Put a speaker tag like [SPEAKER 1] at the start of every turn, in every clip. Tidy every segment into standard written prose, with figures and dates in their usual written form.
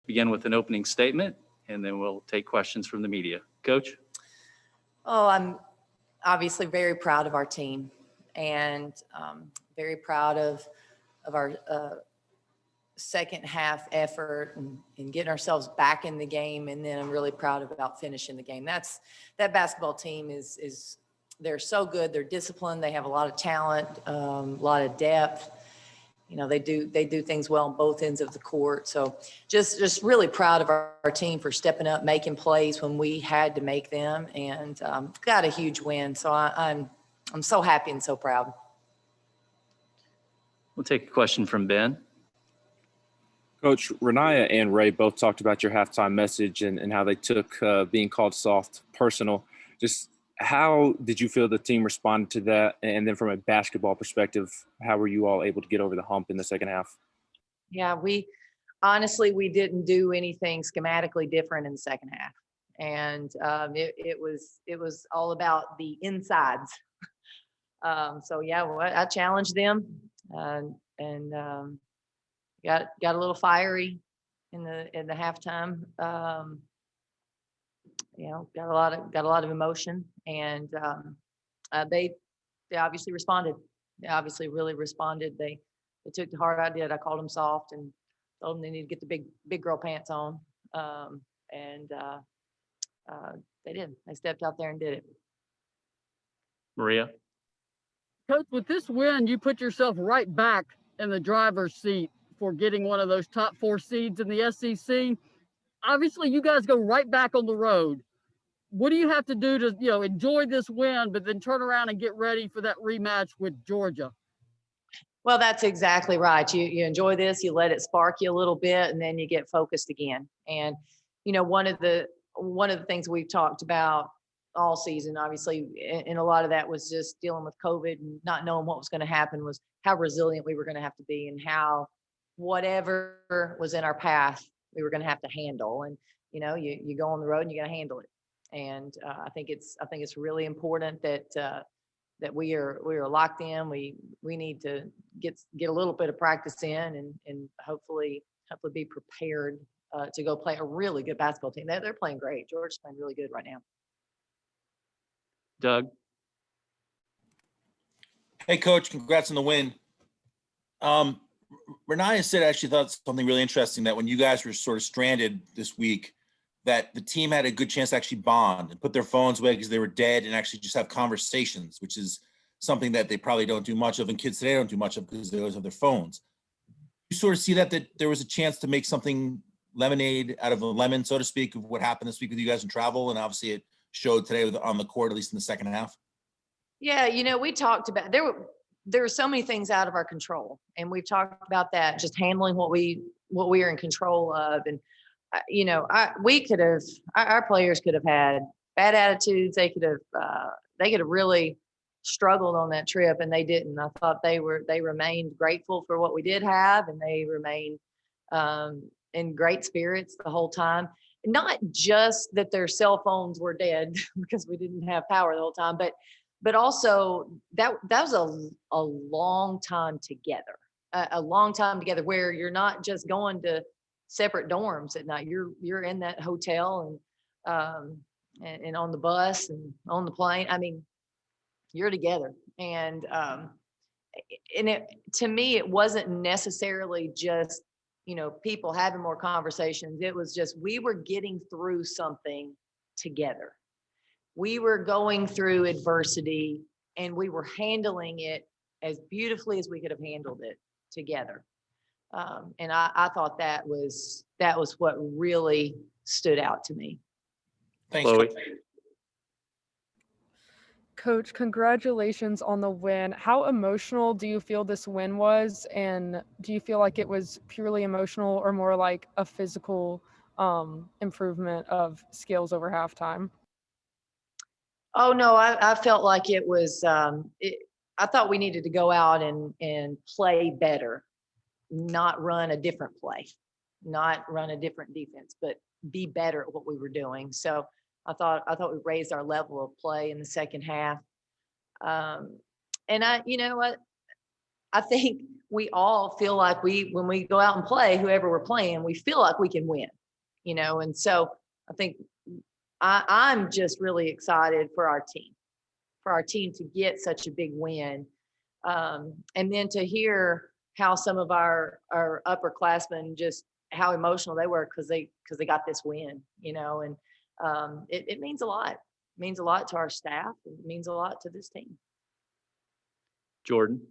[SPEAKER 1] begin with an opening statement, and then we'll take questions from the media. Coach?
[SPEAKER 2] Oh, I'm obviously very proud of our team, and very proud of our second half effort and getting ourselves back in the game. And then I'm really proud about finishing the game. That basketball team is they're so good. They're disciplined. They have a lot of talent, a lot of depth. You know, they do things well on both ends of the court. So just really proud of our team for stepping up, making plays when we had to make them, and got a huge win. So I'm so happy and so proud.
[SPEAKER 1] We'll take a question from Ben.
[SPEAKER 3] Coach, Renaya and Ray both talked about your halftime message and how they took being called soft personal. Just how did you feel the team responded to that? And then from a basketball perspective, how were you all able to get over the hump in the second half?
[SPEAKER 2] Yeah, we didn't do anything schematically different in the second half. And it was all about the insides. So yeah, I challenged them and got a little fiery in the halftime. Got a lot of emotion, and they obviously responded. They obviously really responded. They took to heart. I did. I called them soft and told them they need to get the big girl pants on. They did. They stepped out there and did it.
[SPEAKER 1] Maria?
[SPEAKER 4] Coach, with this win, you put yourself right back in the driver's seat for getting one of those top 4 seeds in the SEC. Obviously, you guys go right back on the road. What do you have to do to, enjoy this win, but then turn around and get ready for that rematch with Georgia?
[SPEAKER 2] Well, that's exactly right. You enjoy this, you let it spark you a little bit, and then you get focused again. And, one of the things we've talked about all season, obviously, and a lot of that was just dealing with COVID and not knowing what was going to happen, was how resilient we were going to have to be, and how whatever was in our path, we were going to have to handle. And, you go on the road and you got to handle it. And I think it's really important that we are locked in. We need to get a little bit of practice in and hopefully be prepared to go play a really good basketball team. They're playing great. Georgia's playing really good right now.
[SPEAKER 1] Doug?
[SPEAKER 5] Hey, Coach, congrats on the win. Renaya said, actually thought something really interesting, that when you guys were sort of stranded this week, that the team had a good chance to actually bond and put their phones away because they were dead and actually just have conversations, which is something that they probably don't do much of, and kids today don't do much of because they always have their phones. You sort of see that there was a chance to make something lemonade out of a lemon, so to speak, of what happened this week with you guys in travel, and obviously it showed today on the court, at least in the second half.
[SPEAKER 2] Yeah, we talked about there were so many things out of our control, and we've talked about that, just handling what we are in control of. And our players could have had bad attitudes. They could have really struggled on that trip, and they didn't. I thought they remained grateful for what we did have, and they remained in great spirits the whole time. Not just that their cell phones were dead because we didn't have power the whole time, but also that was a long time together, where you're not just going to separate dorms at night. You're in that hotel and on the bus and on the plane. I mean, you're together. And to me, it wasn't necessarily just, people having more conversations. It was just, we were getting through something together. We were going through adversity, and we were handling it as beautifully as we could have handled it together. And I thought that was what really stood out to me.
[SPEAKER 5] Thanks,
[SPEAKER 1] Chloe.
[SPEAKER 5] Coach.
[SPEAKER 6] Coach, congratulations on the win. How emotional do you feel this win was? And do you feel like it was purely emotional or more like a physical improvement of skills over halftime?
[SPEAKER 2] Oh, no, I felt like it was, I thought we needed to go out and play better, not run a different play, not run a different defense, but be better at what we were doing. So I thought we raised our level of play in the second half. And I think we all feel like when we go out and play, whoever we're playing, we feel like we can win, and so I think I'm just really excited for our team to get such a big win. And then to hear how some of our upperclassmen, just how emotional they were because they got this win, and it means a lot. It means a lot to our staff. It means a lot to this team.
[SPEAKER 1] Jordan.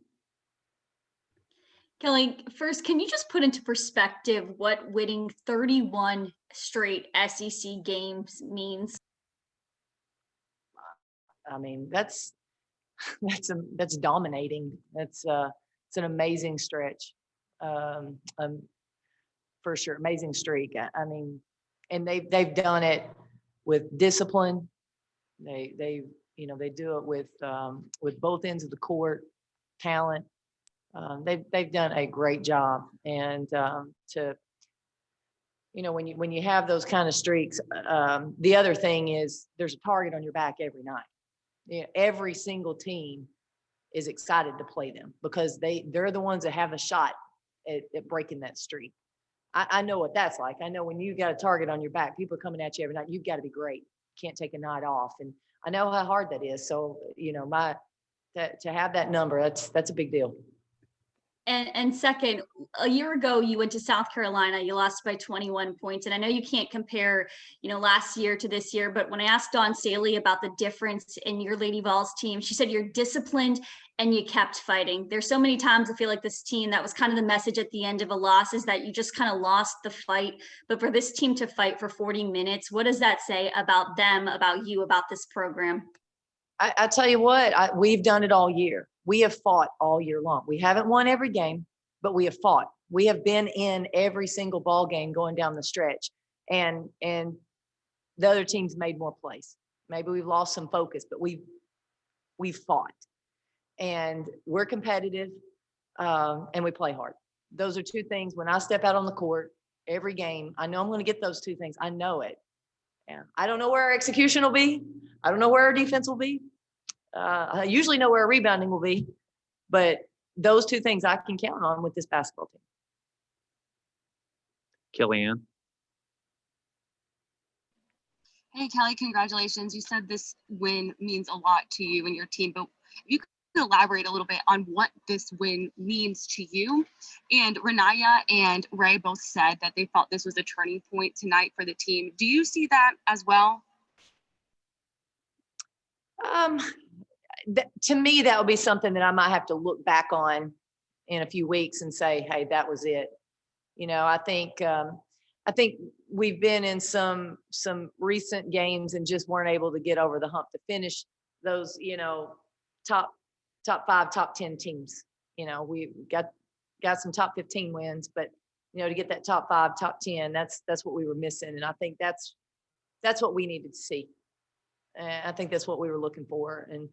[SPEAKER 7] Kellie, first, can you just put into perspective what winning 31 straight SEC games means?
[SPEAKER 2] I mean, that's dominating. It's an amazing stretch, for sure. Amazing streak. I mean, and they've done it with discipline. They do it with both ends of the court, talent. They've done a great job, and when you have those kind of streaks, the other thing is there's a target on your back every night. Every single team is excited to play them because they're the ones that have a shot at breaking that streak. I know what that's like. I know when you got a target on your back, people are coming at you every night. You've got to be great. Can't take a night off, and I know how hard that is. So to have that number, that's a big deal.
[SPEAKER 7] And second, a year ago, you went to South Carolina, you lost by 21 points. And I know you can't compare, last year to this year, but when I asked Dawn Staley about the difference in your Lady Vols team, she said you're disciplined and you kept fighting. There's so many times I feel like this team, that was kind of the message at the end of a loss, is that you just kind of lost the fight. But for this team to fight for 40 minutes, what does that say about them, about you, about this program?
[SPEAKER 2] I tell you what, we've done it all year. We have fought all year long. We haven't won every game, but we have fought. We have been in every single ball game going down the stretch, and the other teams made more plays. Maybe we've lost some focus, but we've fought, and we're competitive, and we play hard. Those are two things. When I step out on the court every game, I know I'm going to get those two things. I know it. Yeah. I don't know where our execution will be. I don't know where our defense will be. I usually know where our rebounding will be, but those two things I can count on with this basketball team.
[SPEAKER 1] Kellyanne.
[SPEAKER 8] Hey, Kellie, congratulations. You said this win means a lot to you and your team, but if you could elaborate a little bit on what this win means to you. And Renaya and Ray both said that they felt this was a turning point tonight for the team. Do you see that as well?
[SPEAKER 2] To me, that would be something that I might have to look back on in a few weeks and say, hey, that was it. I think we've been in some recent games and just weren't able to get over the hump to finish those, top 5, top 10 teams. We got some top 15 wins, but to get that top 5, top 10, that's what we were missing. And I think that's what we needed to see. And I think that's what we were looking for. And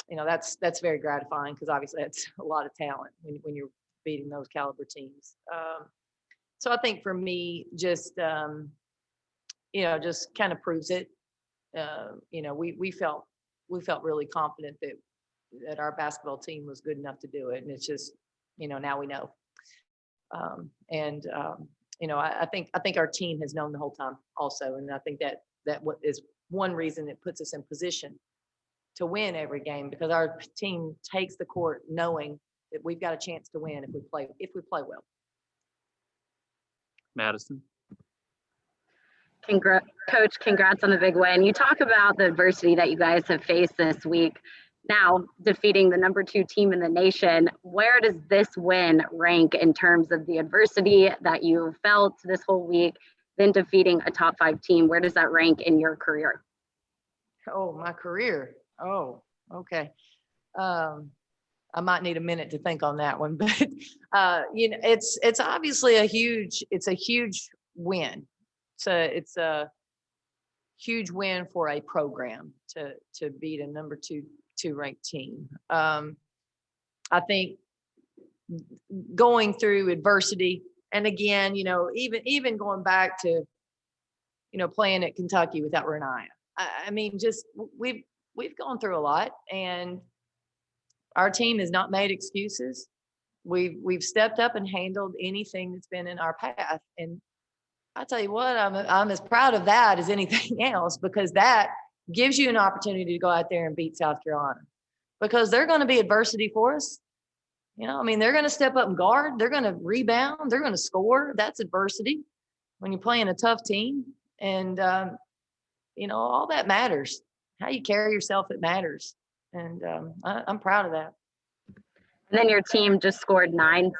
[SPEAKER 2] that's very gratifying because obviously that's a lot of talent when you're beating those caliber teams. So I think for me, just kind of proves it. We felt really confident that our basketball team was good enough to do it, and it's just now we know. I think our team has known the whole time also, and I think that what is one reason it puts us in position to win every game, because our team takes the court knowing that we've got a chance to win if we play well.
[SPEAKER 1] Madison.
[SPEAKER 9] Coach, congrats on the big win. You talk about the adversity that you guys have faced this week. Now defeating the number 2 team in the nation, where does this win rank in terms of the adversity that you felt this whole week, then defeating a top 5 team? Where does that rank in your career?
[SPEAKER 2] Oh, my career. Oh, okay. I might need a minute to think on that one, but it's obviously a huge win. It's a huge win for a program to beat a number 2 ranked team. I think going through adversity, and again, even going back to playing at Kentucky without Renaya. I mean, just we've gone through a lot, and our team has not made excuses. We've stepped up and handled anything that's been in our path. And I tell you what, I'm as proud of that as anything else, because that gives you an opportunity to go out there and beat South Carolina, because they're going to be adversity for us. You know, I mean, they're going to step up and guard. They're going to rebound. They're going to score. That's adversity when you're playing a tough team. And, you know, all that matters. How you carry yourself, it matters. And I'm proud of that.
[SPEAKER 9] And then your team just scored 9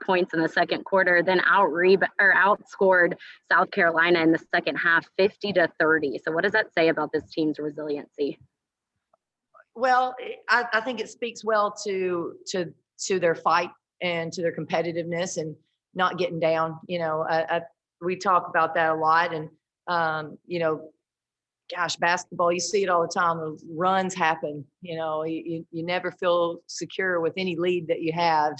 [SPEAKER 9] points in the second quarter, then outscored South Carolina in the second half, 50-30. So what does that say about this team's resiliency?
[SPEAKER 2] Well, I think it speaks well to their fight and to their competitiveness and not getting down. You know, we talk about that a lot. And, you know, gosh, basketball, you see it all the time. Those runs happen. You know, you never feel secure with any lead that you have.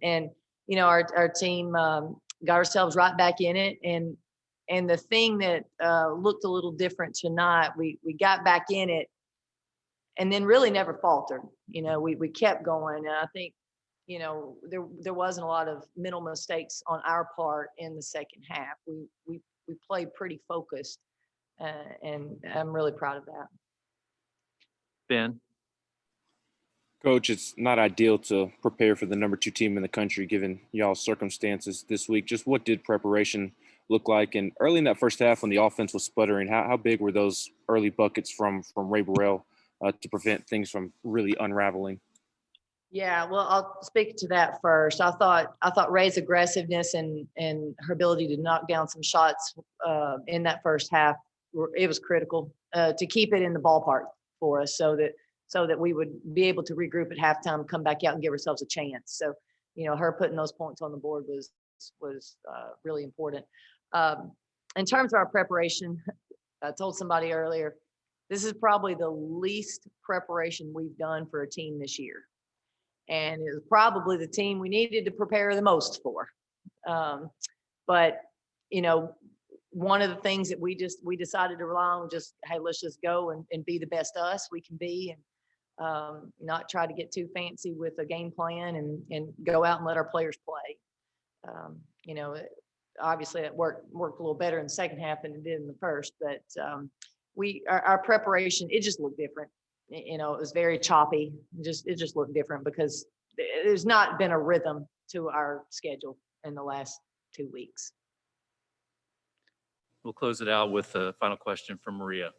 [SPEAKER 2] And, you know, our team got ourselves right back in it. And the thing that looked a little different tonight, we got back in it and then really never faltered. You know, we kept going. And I think, you know, there wasn't a lot of mental mistakes on our part in the second half. We played pretty focused. And I'm really proud of that.
[SPEAKER 1] Ben?
[SPEAKER 3] Coach, it's not ideal to prepare for the number 2 team in the country, given y'all's circumstances this week. Just what did preparation look like? And early in that first half, when the offense was sputtering, how big were those early buckets from Ray Burrell to prevent things from really unraveling?
[SPEAKER 2] Yeah, well, I'll speak to that first. I thought Ray's aggressiveness and her ability to knock down some shots in that first half, it was critical to keep it in the ballpark for us, so that we would be able to regroup at halftime, come back out and give ourselves a chance. So, you know, her putting those points on the board was really important. In terms of our preparation, I told somebody earlier, this is probably the least preparation we've done for a team this year. And it was probably the team we needed to prepare the most for. But, you know, one of the things that we decided to rely on, just, hey, let's just go and be the best us we can be, and not try to get too fancy with a game plan, and go out and let our players play. You know, obviously it worked a little better in the second half than it did in the first, but our preparation, it just looked different. You know, it was very choppy. It just looked different because there's not been a rhythm to our schedule in the last 2 weeks.
[SPEAKER 1] We'll close it out with a final question from Maria.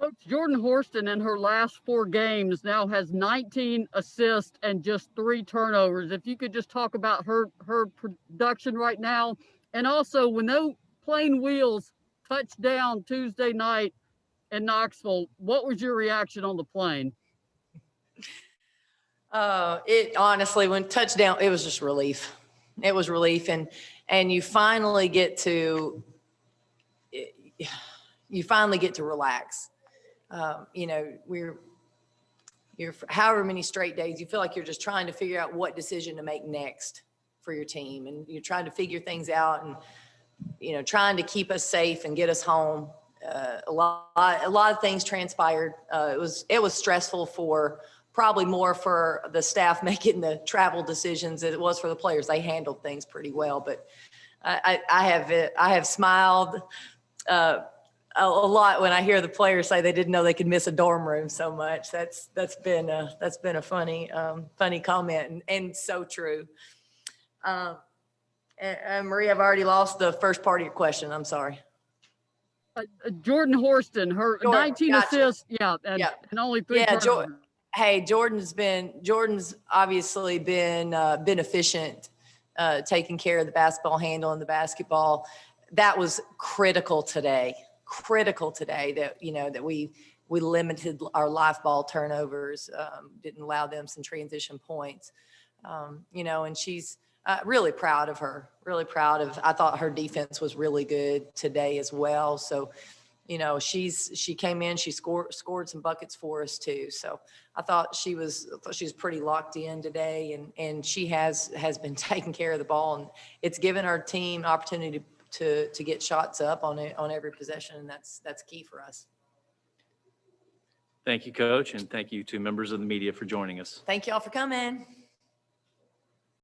[SPEAKER 4] Coach, Jordan Horsten in her last 4 games now has 19 assists and just 3 turnovers. If you could just talk about her production right now. And also, when those Plain Wheels touched down Tuesday night in Knoxville, what was your reaction on the plane?
[SPEAKER 2] It honestly, when touchdown, it was just relief. It was relief. And you finally get to relax. You know, you're however many straight days, you feel like you're just trying to figure out what decision to make next for your team. And you're trying to figure things out and, you know, trying to keep us safe and get us home. A lot of things transpired. It was stressful probably more for the staff making the travel decisions than it was for the players. They handled things pretty well, but I have smiled a lot when I hear the players say they didn't know they could miss a dorm room so much. That's been a funny comment and so true. And Maria, I've already lost the first part of your question. I'm sorry.
[SPEAKER 4] Jordan Horsten, her 19 assists, and only 3 turnovers.
[SPEAKER 2] Hey, Jordan's obviously been efficient, taking care of the basketball, handling the basketball. That was critical today that, you know, that we limited our live ball turnovers, didn't allow them some transition points, you know, and she's really proud of her, I thought her defense was really good today as well. So, you know, she came in, she scored some buckets for us too. So I thought she was pretty locked in today, and she has been taking care of the ball, and it's given our team opportunity to get shots up on every possession, and that's key for us.
[SPEAKER 1] Thank you, Coach, and thank you to members of the media for joining us.
[SPEAKER 2] Thank y'all for coming.